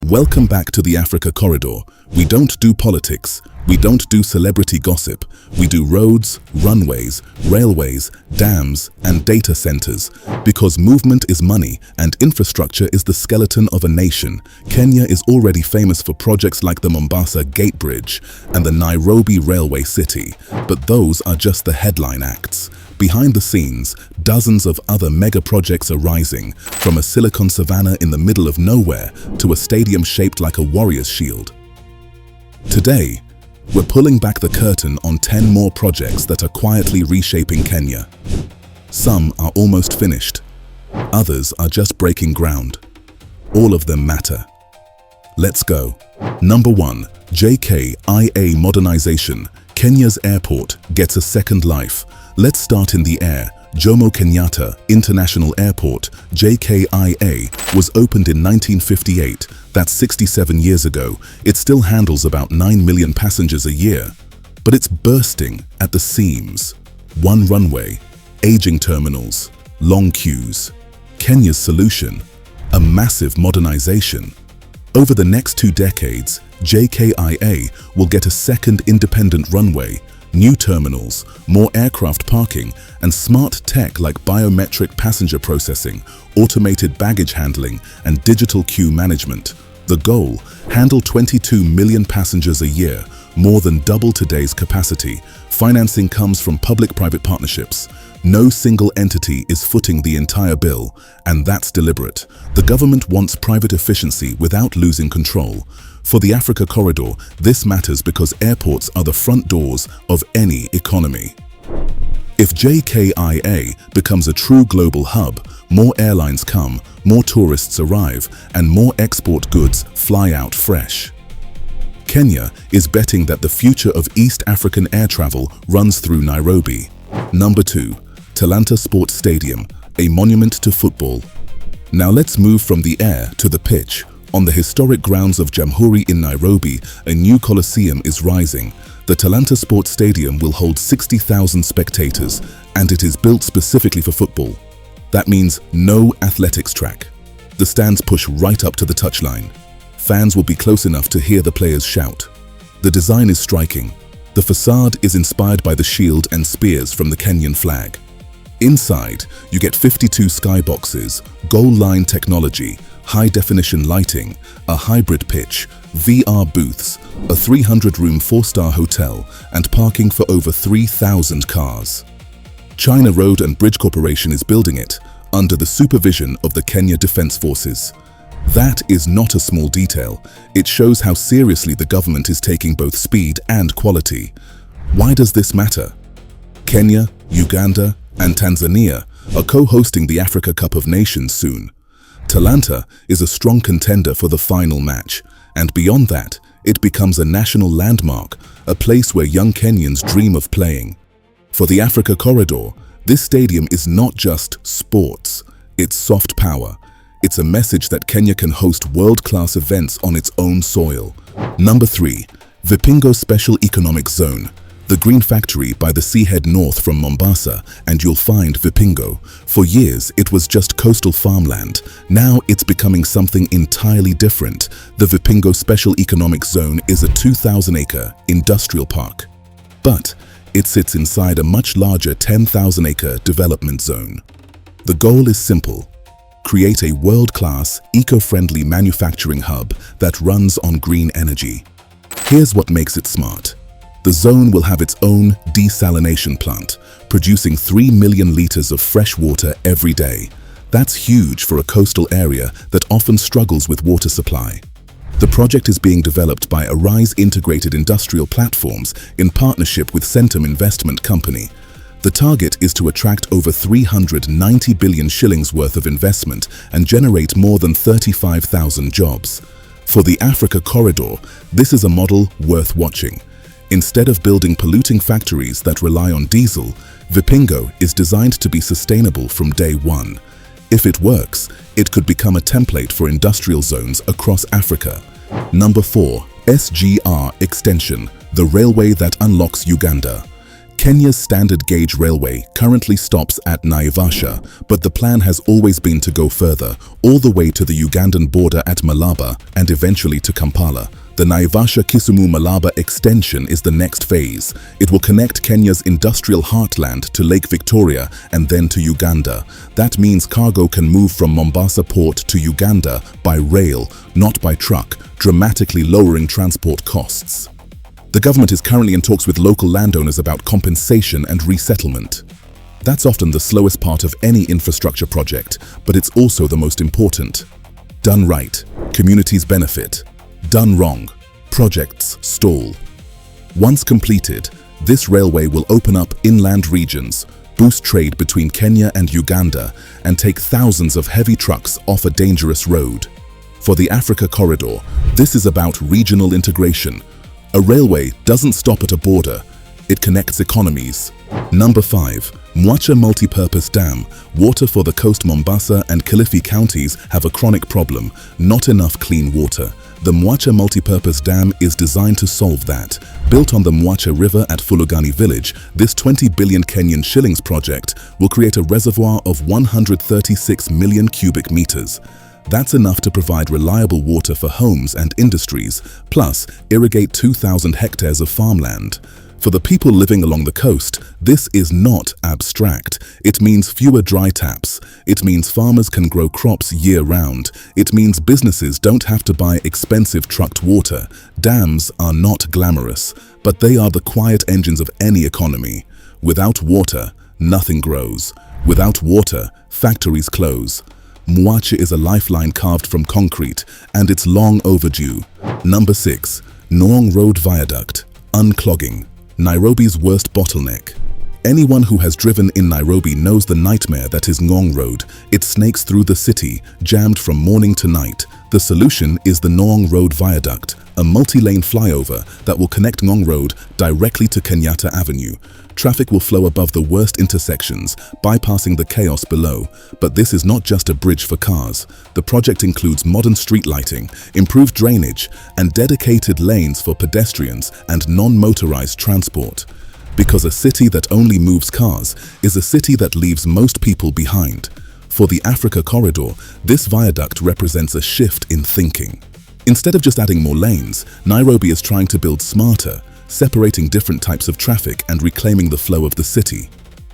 Welcome back to the Africa Corridor. We don't do politics, we don't do celebrity gossip, we do roads, runways, railways, dams, and data centers. Because movement is money and infrastructure is the skeleton of a nation, Kenya is already famous for projects like the Mombasa Gate Bridge and the Nairobi Railway City, but those are just the headline acts. Behind the scenes, dozens of other mega projects are rising, from a Silicon Savannah in the middle of nowhere to a stadium shaped like a warrior's shield. Today, we're pulling back the curtain on 10 more projects that are quietly reshaping Kenya. Some are almost finished, others are just breaking ground. All of them matter. Let's go. Number 1. JKIA Modernization. Kenya's airport gets a second life. Let's start in the air. Jomo Kenyatta International Airport, JKIA, was opened in 1958. That's 67 years ago. It still handles about 9 million passengers a year. But it's bursting at the seams. One runway, aging terminals, long queues. Kenya's solution? A massive modernization. Over the next 2 decades, JKIA will get a second independent runway, new terminals, more aircraft parking, and smart tech like biometric passenger processing, automated baggage handling, and digital queue management. The goal: handle 22 million passengers a year, more than double today's capacity. Financing comes from public-private partnerships. No single entity is footing the entire bill, and that's deliberate. The government wants private efficiency without losing control. For the Africa Corridor, this matters because airports are the front doors of any economy. If JKIA becomes a true global hub, more airlines come, more tourists arrive, and more export goods fly out fresh. Kenya is betting that the future of East African air travel runs through Nairobi. Number 2. Talanta Sports Stadium, a monument to football. Now let's move from the air to the pitch. On the historic grounds of Jamhuri in Nairobi, a new coliseum is rising. The Talanta Sports Stadium will hold 60,000 spectators, and it is built specifically for football. That means no athletics track. The stands push right up to the touchline. Fans will be close enough to hear the players shout. The design is striking. The facade is inspired by the shield and spears from the Kenyan flag. Inside, you get 52 skyboxes, goal line technology, high-definition lighting, a hybrid pitch, VR booths, a 300-room 4-star hotel, and parking for over 3,000 cars. China Road and Bridge Corporation is building it, under the supervision of the Kenya Defense Forces. That is not a small detail. It shows how seriously the government is taking both speed and quality. Why does this matter? Kenya, Uganda, and Tanzania are co-hosting the Africa Cup of Nations soon. Talanta is a strong contender for the final match, and beyond that, it becomes a national landmark, a place where young Kenyans dream of playing. For the Africa Corridor, this stadium is not just sports, it's soft power. It's a message that Kenya can host world-class events on its own soil. Number 3. Vipingo Special Economic Zone. The green factory by the seahead north from Mombasa, and you'll find Vipingo. For years, it was just coastal farmland. Now it's becoming something entirely different. The Vipingo Special Economic Zone is a 2,000-acre industrial park. But it sits inside a much larger 10,000-acre development zone. The goal is simple: create a world-class, eco-friendly manufacturing hub that runs on green energy. Here's what makes it smart. The zone will have its own desalination plant, producing 3 million liters of fresh water every day. That's huge for a coastal area that often struggles with water supply. The project is being developed by Arise Integrated Industrial Platforms in partnership with Centum Investment Company. The target is to attract over 390 billion shillings worth of investment and generate more than 35,000 jobs. For the Africa Corridor, this is a model worth watching. Instead of building polluting factories that rely on diesel, Vipingo is designed to be sustainable from day one. If it works, it could become a template for industrial zones across Africa. Number 4. SGR Extension, the railway that unlocks Uganda. Kenya's standard gauge railway currently stops at Naivasha, but the plan has always been to go further, all the way to the Ugandan border at Malaba and eventually to Kampala. The Naivasha-Kisumu-Malaba extension is the next phase. It will connect Kenya's industrial heartland to Lake Victoria and then to Uganda. That means cargo can move from Mombasa port to Uganda by rail, not by truck, dramatically lowering transport costs. The government is currently in talks with local landowners about compensation and resettlement. That's often the slowest part of any infrastructure project, but it's also the most important. Done right, communities benefit. Done wrong, projects stall. Once completed, this railway will open up inland regions, boost trade between Kenya and Uganda, and take thousands of heavy trucks off a dangerous road. For the Africa Corridor, this is about regional integration. A railway doesn't stop at a border, it connects economies. Number 5. Mwache Multipurpose Dam. Water for the coast Mombasa and Kilifi counties have a chronic problem, not enough clean water. The Mwache Multipurpose Dam is designed to solve that. Built on the Mwache River at Fulugani village, this 20 billion Kenyan shillings project will create a reservoir of 136 million cubic meters. That's enough to provide reliable water for homes and industries, plus irrigate 2,000 hectares of farmland. For the people living along the coast, this is not abstract. It means fewer dry taps. It means farmers can grow crops year-round. It means businesses don't have to buy expensive trucked water. Dams are not glamorous, but they are the quiet engines of any economy. Without water, nothing grows. Without water, factories close. Mwache is a lifeline carved from concrete, and it's long overdue. Number 6. Ngong Road Viaduct. Unclogging. Nairobi's worst bottleneck. Anyone who has driven in Nairobi knows the nightmare that is Ngong Road. It snakes through the city, jammed from morning to night. The solution is the Ngong Road Viaduct, a multi-lane flyover that will connect Ngong Road directly to Kenyatta Avenue. Traffic will flow above the worst intersections, bypassing the chaos below. But this is not just a bridge for cars. The project includes modern street lighting, improved drainage, and dedicated lanes for pedestrians and non-motorized transport. Because a city that only moves cars is a city that leaves most people behind. For the Africa Corridor, this viaduct represents a shift in thinking. Instead of just adding more lanes, Nairobi is trying to build smarter, separating different types of traffic and reclaiming the flow of the city.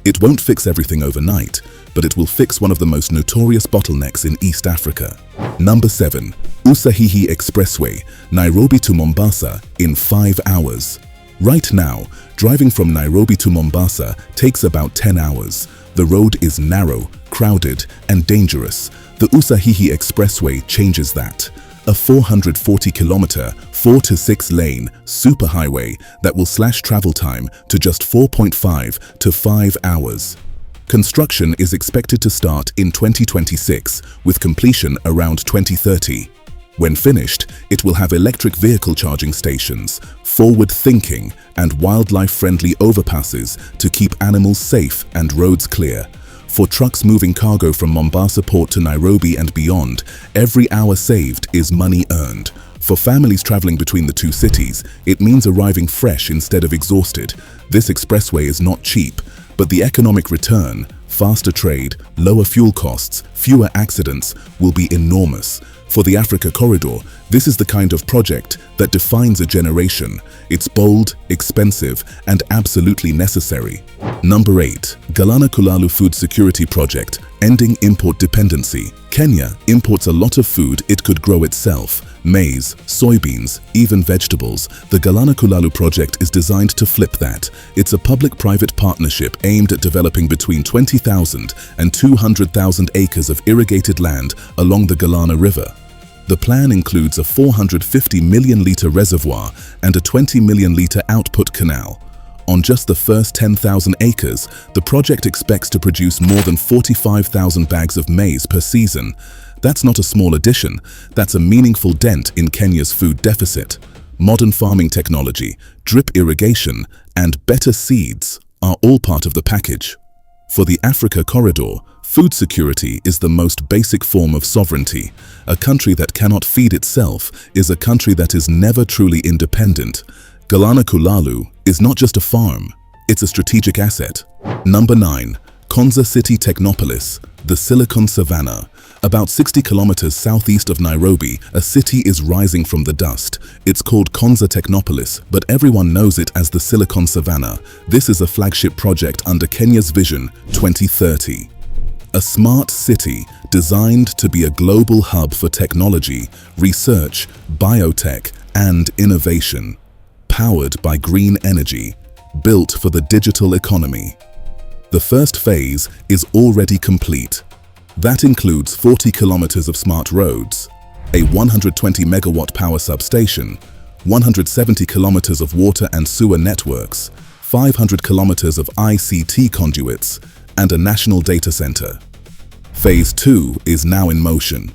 It won't fix everything overnight, but it will fix one of the most notorious bottlenecks in East Africa. Number 7. Usahihi Expressway, Nairobi to Mombasa in 5 hours. Right now, driving from Nairobi to Mombasa takes about 10 hours. The road is narrow, crowded, and dangerous. The Usahihi Expressway changes that. A 440-kilometer, 4 to 6 lane superhighway that will slash travel time to just 4.5 to 5 hours. Construction is expected to start in 2026 with completion around 2030. When finished, it will have electric vehicle charging stations, forward-thinking and wildlife-friendly overpasses to keep animals safe and roads clear. For trucks moving cargo from Mombasa port to Nairobi and beyond, every hour saved is money earned. For families traveling between the two cities, it means arriving fresh instead of exhausted. This expressway is not cheap, but the economic return, faster trade, lower fuel costs, fewer accidents, will be enormous. For the Africa Corridor, this is the kind of project that defines a generation. It's bold, expensive, and absolutely necessary. Number 8. Galana Kulalu Food Security Project, Ending Import Dependency. Kenya imports a lot of food it could grow itself. Maize, soybeans, even vegetables. The Galana Kulalu project is designed to flip that. It's a public-private partnership aimed at developing between 20,000 and 200,000 acres of irrigated land along the Galana River. The plan includes a 450 million-litre reservoir and a 20 million-litre output canal. On just the first 10,000 acres, the project expects to produce more than 45,000 bags of maize per season. That's not a small addition, that's a meaningful dent in Kenya's food deficit. Modern farming technology, drip irrigation, and better seeds are all part of the package. For the Africa Corridor, food security is the most basic form of sovereignty. A country that cannot feed itself is a country that is never truly independent. Galana Kulalu is not just a farm, It's a strategic asset. Number 9. Konza City Technopolis, the Silicon Savannah. About 60 kilometers southeast of Nairobi, a city is rising from the dust. It's called Konza Technopolis, but everyone knows it as the Silicon Savannah. This is a flagship project under Kenya's Vision 2030. A smart city designed to be a global hub for technology, research, biotech, and innovation. Powered by green energy, built for the digital economy. The first phase is already complete. That includes 40 kilometers of smart roads, a 120 megawatt power substation, 170 kilometers of water and sewer networks, 500 kilometers of ICT conduits, and a national data center. Phase 2 is now in motion.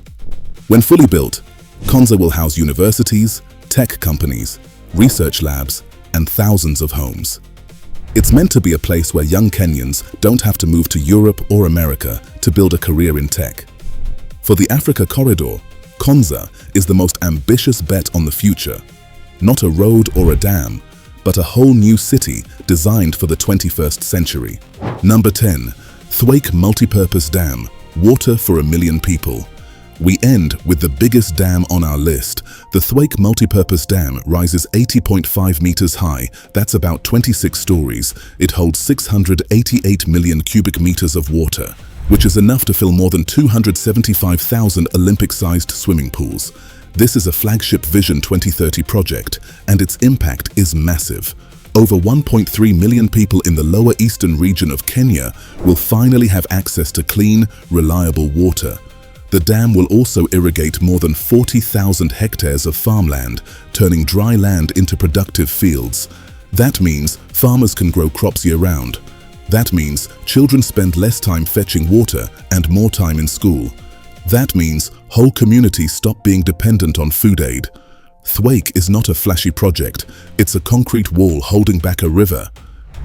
When fully built, Konza will house universities, tech companies, research labs, and thousands of homes. It's meant to be a place where young Kenyans don't have to move to Europe or America to build a career in tech. For the Africa Corridor, Konza is the most ambitious bet on the future. Not a road or a dam, but a whole new city designed for the 21st century. Number 10. Thwake Multipurpose Dam, water for 1 million people. We end with the biggest dam on our list. The Thwake Multipurpose Dam rises 80.5 meters high, that's about 26 stories. It holds 688 million cubic meters of water, which is enough to fill more than 275,000 Olympic-sized swimming pools. This is a flagship Vision 2030 project, and its impact is massive. Over 1.3 million people in the lower eastern region of Kenya will finally have access to clean, reliable water. The dam will also irrigate more than 40,000 hectares of farmland, turning dry land into productive fields. That means farmers can grow crops year-round. That means children spend less time fetching water and more time in school. That means whole communities stop being dependent on food aid. Thwake is not a flashy project, it's a concrete wall holding back a river.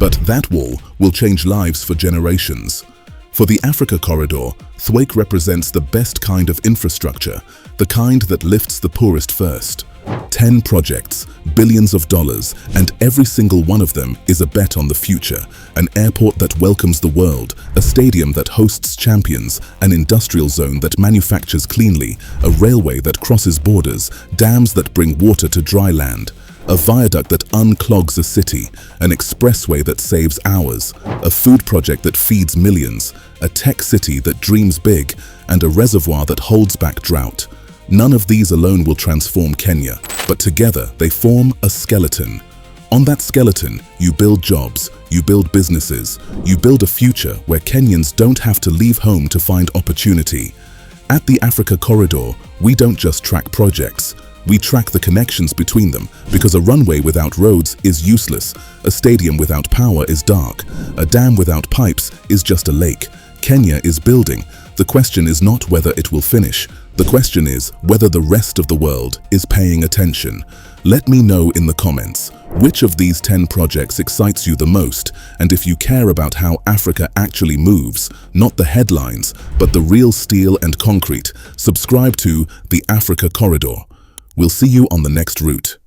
But that wall will change lives for generations. For the Africa Corridor, Thwake represents the best kind of infrastructure, the kind that lifts the poorest first. 10 projects, billions of dollars, and every single one of them is a bet on the future. An airport that welcomes the world, a stadium that hosts champions, an industrial zone that manufactures cleanly, a railway that crosses borders, dams that bring water to dry land. A viaduct that unclogs a city, an expressway that saves hours, a food project that feeds millions, a tech city that dreams big, and a reservoir that holds back drought. None of these alone will transform Kenya, but together they form a skeleton. On that skeleton, you build jobs, you build businesses, you build a future where Kenyans don't have to leave home to find opportunity. At the Africa Corridor, we don't just track projects. We track the connections between them, because a runway without roads is useless, a stadium without power is dark, a dam without pipes is just a lake. Kenya is building. The question is not whether it will finish. The question is whether the rest of the world is paying attention. Let me know in the comments, which of these 10 projects excites you the most, and if you care about how Africa actually moves, not the headlines, but the real steel and concrete. Subscribe to the Africa Corridor. We'll see you on the next route.